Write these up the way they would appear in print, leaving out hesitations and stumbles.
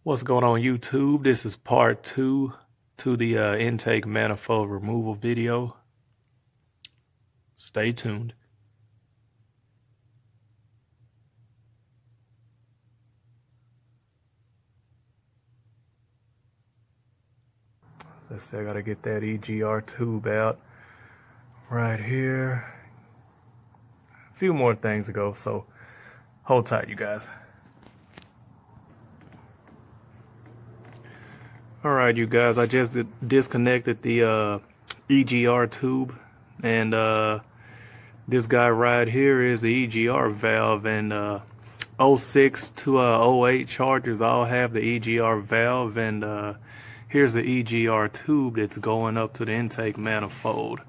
What's going on YouTube? This is part 2 to the intake manifold removal video. Stay tuned. Let's say I gotta get that EGR tube out right here. A few more things to go, so hold tight, you guys. Alright, you guys, I just disconnected the EGR tube, and this guy right here is the EGR valve, and 06 to 08 chargers all have the EGR valve, and here's the EGR tube that's going up to the intake manifold.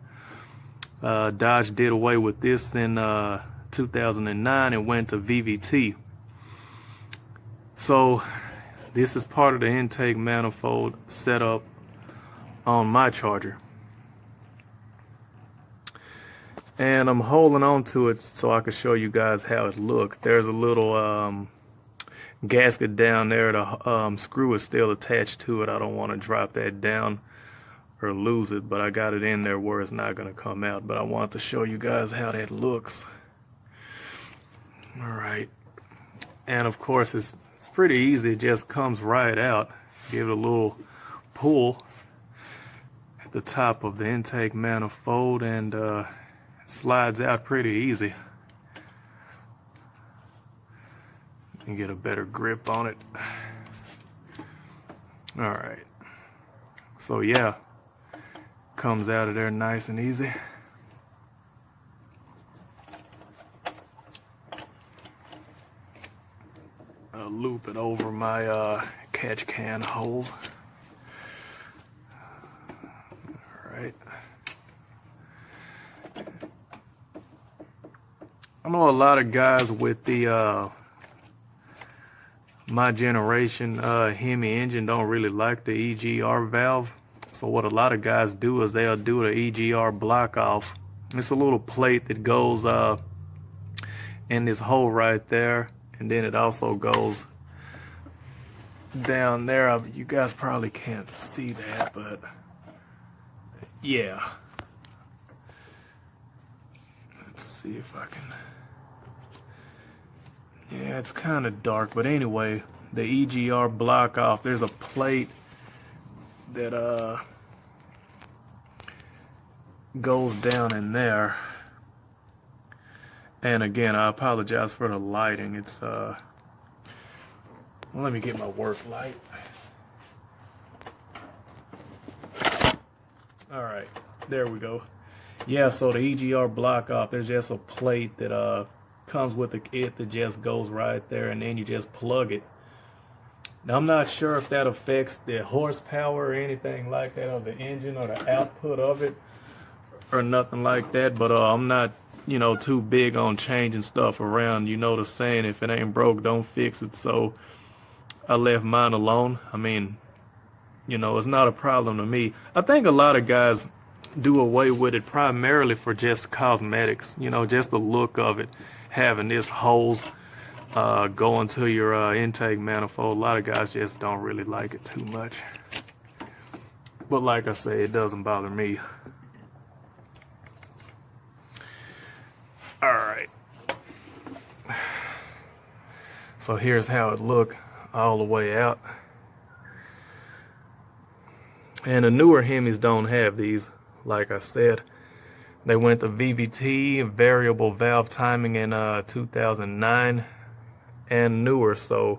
Dodge did away with this in 2009 and went to VVT. So this is part of the intake manifold setup on my charger. And I'm holding on to it so I can show you guys how it looks. There's a little gasket down there. The screw is still attached to it. I don't want to drop that down or lose it, but I got it in there where it's not going to come out. But I want to show you guys how that looks. Alright. And of course it's pretty easy. It just comes right out. Give it a little pull at the top of the intake manifold, and slides out pretty easy. And get a better grip on it. Alright. So yeah, comes out of there nice and easy. I'll loop it over my catch can holes. Alright. I know a lot of guys with the my generation Hemi engine don't really like the EGR valve. So what a lot of guys do is they'll do the EGR block off. It's a little plate that goes in this hole right there, and then it also goes down there. You guys probably can't see that, but yeah. Let's see if I can. Yeah, it's kind of dark, but anyway, the EGR block off, there's a plate that goes down in there. And again, I apologize for the lighting. It's well, let me get my work light. All right, there we go. Yeah, so the EGR block off, there's just a plate that comes with it that just goes right there, and then you just plug it. Now I'm not sure if that affects the horsepower or anything like that of the engine or the output of it or nothing like that, but I'm not, you know, too big on changing stuff around. You know the saying, if it ain't broke, don't fix it. So I left mine alone. I mean, you know, it's not a problem to me. I think a lot of guys do away with it primarily for just cosmetics, you know, just the look of it, having this holes going to your intake manifold. A lot of guys just don't really like it too much, but like I say, it doesn't bother me. All right, so here's how it look all the way out. And the newer Hemis don't have these. Like I said, they went to VVT, variable valve timing, in 2009 and newer, so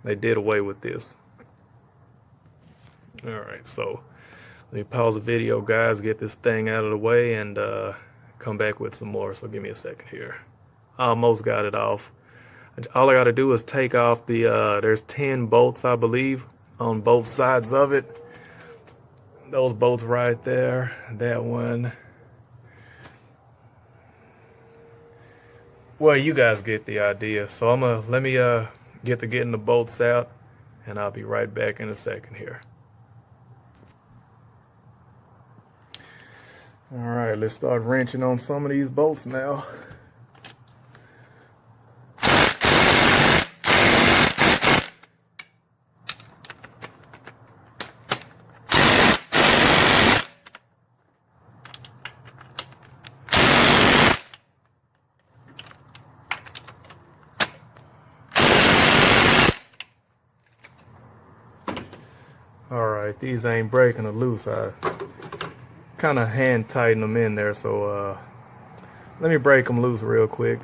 they did away with this. Alright, so let me pause the video, guys, get this thing out of the way, and come back with some more. So give me a second here. I almost got it off. All I got to do is take off the, there's 10 bolts, I believe, on both sides of it. Those bolts right there, that one. Well, you guys get the idea. So let me get to getting the bolts out, and I'll be right back in a second here. All right, let's start wrenching on some of these bolts now. Alright, these ain't breaking or loose. I kind of hand tighten them in there, so let me break them loose real quick.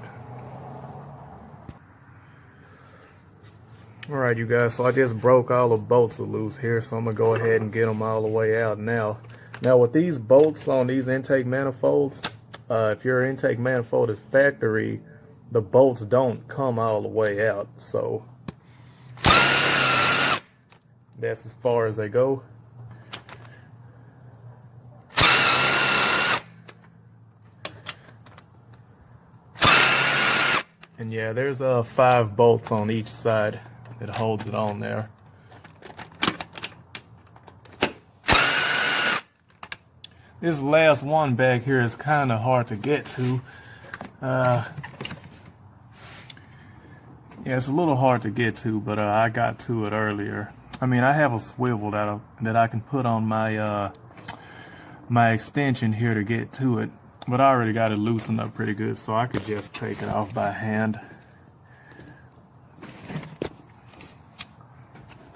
Alright, you guys, so I just broke all the bolts loose here, so I'm going to go ahead and get them all the way out now. Now with these bolts on these intake manifolds, if your intake manifold is factory, the bolts don't come all the way out, so that's as far as they go. And yeah, there's 5 bolts on each side that holds it on there. This last one back here is kind of hard to get to. Yeah, it's a little hard to get to, but I got to it earlier. I mean, I have a swivel that I can put on my my extension here to get to it, but I already got it loosened up pretty good, so I could just take it off by hand.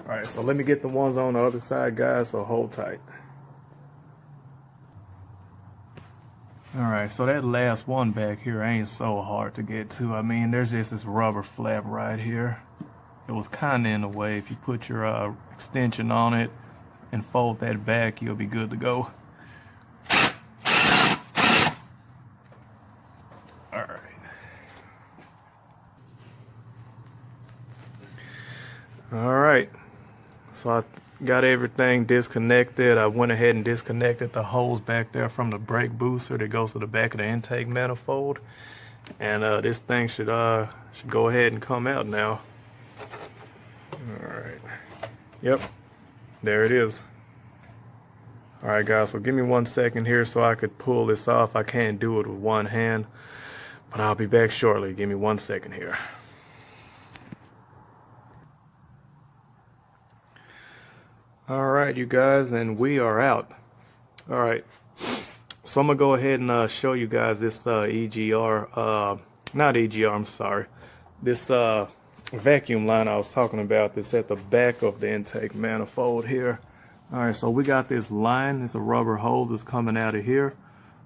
All right, so let me get the ones on the other side, guys, so hold tight. Alright, so that last one back here ain't so hard to get to. I mean, there's just this rubber flap right here. It was kind of in the way. If you put your extension on it and fold that back, you'll be good to go. Alright. Alright. So I got everything disconnected. I went ahead and disconnected the hose back there from the brake booster that goes to the back of the intake manifold, and this thing should go ahead and come out now. All right. Yep, there it is. All right, guys. So give me 1 second here so I could pull this off. I can't do it with one hand, but I'll be back shortly. Give me 1 second here. Alright, you guys, and we are out. Alright, so I'm going to go ahead and show you guys this EGR, not EGR, I'm sorry, this vacuum line I was talking about that's at the back of the intake manifold here. Alright, so we got this line, it's a rubber hose that's coming out of here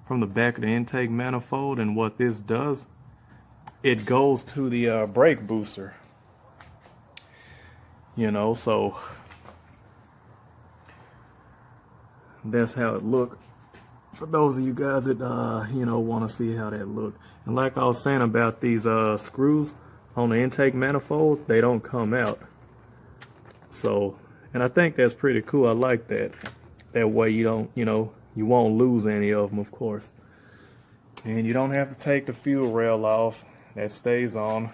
from the back of the intake manifold, and what this does, it goes to the brake booster. You know, so that's how it look for those of you guys that you know, want to see how that look. And like I was saying about these screws on the intake manifold, they don't come out. So, and I think that's pretty cool. I like that. That way you don't, you know, you won't lose any of them, of course. And you don't have to take the fuel rail off. That stays on.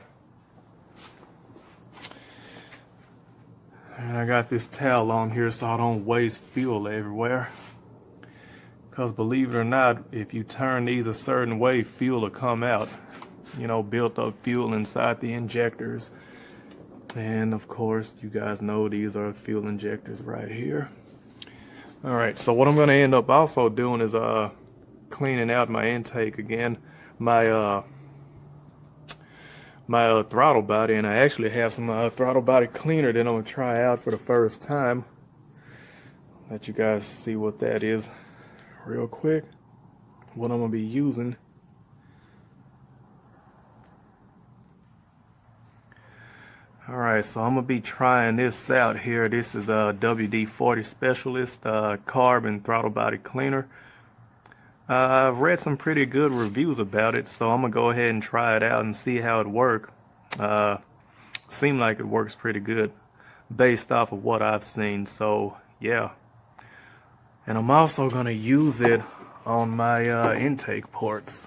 And I got this towel on here so I don't waste fuel everywhere. Because believe it or not, if you turn these a certain way, fuel will come out. You know, built up fuel inside the injectors. And of course, you guys know these are fuel injectors right here. Alright, so what I'm going to end up also doing is cleaning out my intake again. My throttle body, and I actually have some throttle body cleaner that I'm going to try out for the first time. Let you guys see what that is real quick, what I'm going to be using. Alright, so I'm going to be trying this out here. This is a WD-40 Specialist Carbon Throttle Body Cleaner. I've read some pretty good reviews about it, so I'm gonna go ahead and try it out and see how it works. Seemed like it works pretty good based off of what I've seen, so yeah. And I'm also gonna use it on my intake ports.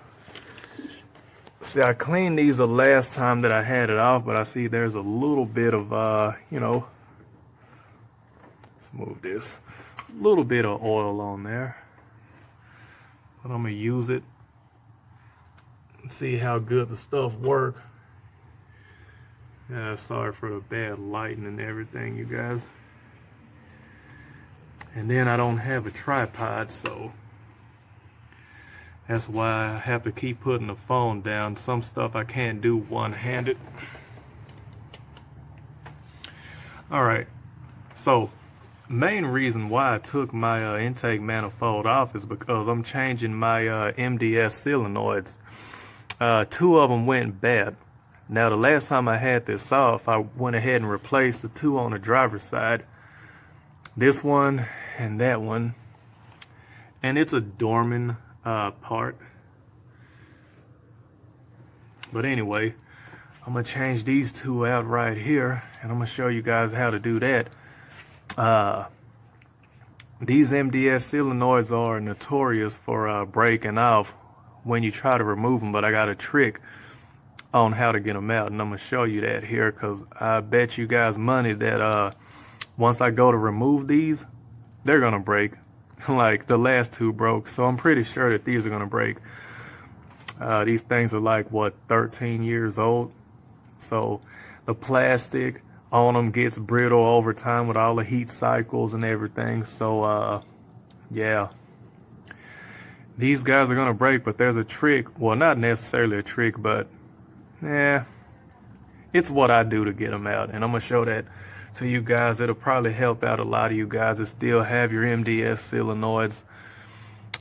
See, I cleaned these the last time that I had it off, but I see there's a little bit of you know, let's move this, a little bit of oil on there. But I'm going to use it and see how good the stuff works. Yeah, sorry for the bad lighting and everything, you guys. And then I don't have a tripod, so that's why I have to keep putting the phone down. Some stuff I can't do one-handed. Alright, so main reason why I took my intake manifold off is because I'm changing my MDS solenoids. Two of them went bad. Now the last time I had this off, I went ahead and replaced the two on the driver's side. This one and that one. And it's a Dorman part. But anyway, I'm going to change these two out right here, and I'm going to show you guys how to do that. These MDS solenoids are notorious for breaking off when you try to remove them, but I got a trick on how to get them out, and I'm going to show you that here, because I bet you guys money that once I go to remove these, they're going to break like the last two broke. So I'm pretty sure that these are going to break. These things are like, what, 13 years old? So the plastic on them gets brittle over time with all the heat cycles and everything. So yeah, these guys are gonna break, but there's a trick. Well, not necessarily a trick, but yeah, it's what I do to get them out, and I'm gonna show that to you guys. It'll probably help out a lot of you guys that still have your MDS solenoids.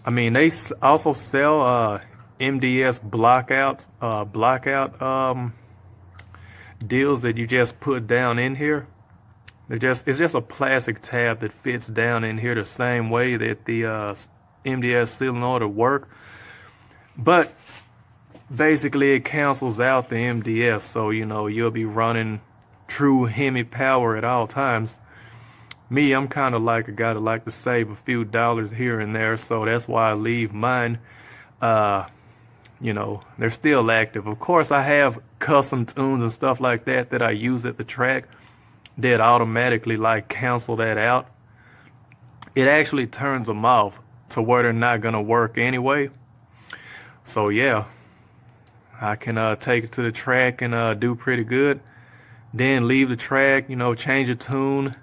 I mean, they also sell MDS blockout deals that you just put down in here. It's just a plastic tab that fits down in here the same way that the MDS solenoid will work, but basically it cancels out the MDS, so you know you'll be running true Hemi power at all times. Me, I'm kind of like a guy that like to save a few dollars here and there, so that's why I leave mine. You know, they're still active. Of course, I have custom tunes and stuff like that that I use at the track that automatically like cancel that out. It actually turns them off to where they're not gonna work anyway. So yeah, I can take it to the track and do pretty good. Then leave the track, you know, change a tune,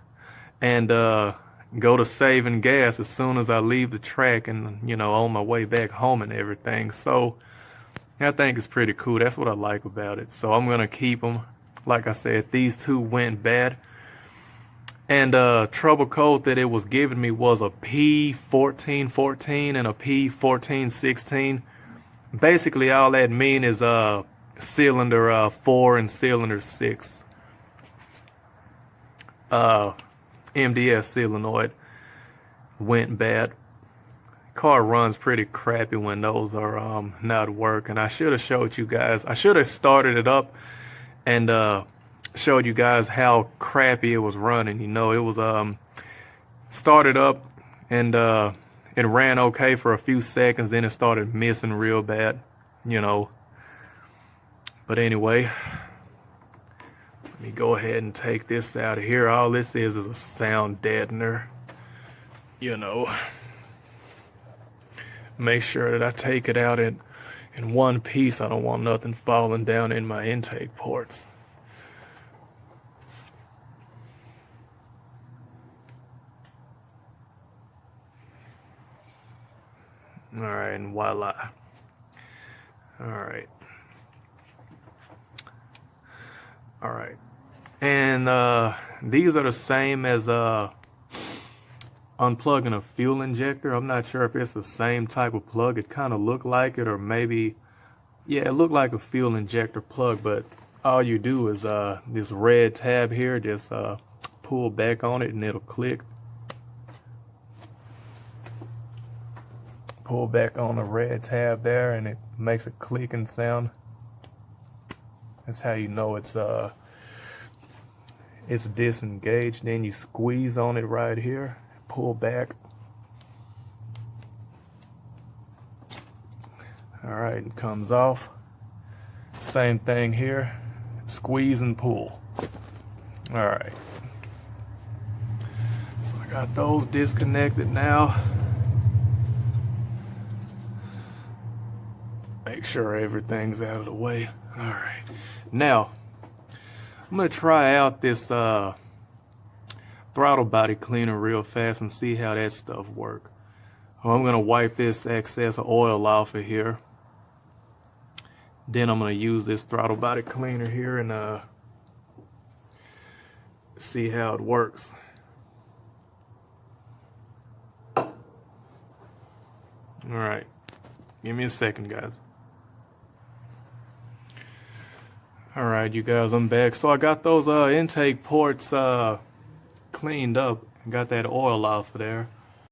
and go to saving gas as soon as I leave the track, and you know, on my way back home and everything. So I think it's pretty cool. That's what I like about it. So I'm gonna keep them. Like I said, these two went bad, and trouble code that it was giving me was a P1414 and a P1416. Basically, all that mean is cylinder 4 and cylinder 6. MDS solenoid went bad. Car runs pretty crappy when those are not working. I should have showed you guys. I should have started it up and showed you guys how crappy it was running. You know, it was started up and it ran okay for a few seconds, then it started missing real bad, you know. But anyway, let me go ahead and take this out of here. All this is a sound deadener, you know. Make sure that I take it out in one piece. I don't want nothing falling down in my intake ports. All right, and voila. All right. All right. And these are the same as unplugging a fuel injector. I'm not sure if it's the same type of plug. It kind of looked like it, or maybe, yeah, it looked like a fuel injector plug, but all you do is this red tab here, just pull back on it and it'll click. Pull back on the red tab there and it makes a clicking sound. That's how you know it's disengaged. Then you squeeze on it right here, pull back. All right, it comes off. Same thing here, squeeze and pull. All right, so I got those disconnected now. Make sure everything's out of the way. All right, now I'm gonna try out this throttle body cleaner real fast and see how that stuff works. I'm gonna wipe this excess oil off of here. Then I'm gonna use this throttle body cleaner here and see how it works. Alright, give me a second, guys. Alright, you guys, I'm back. So I got those intake ports cleaned up and got that oil off of there.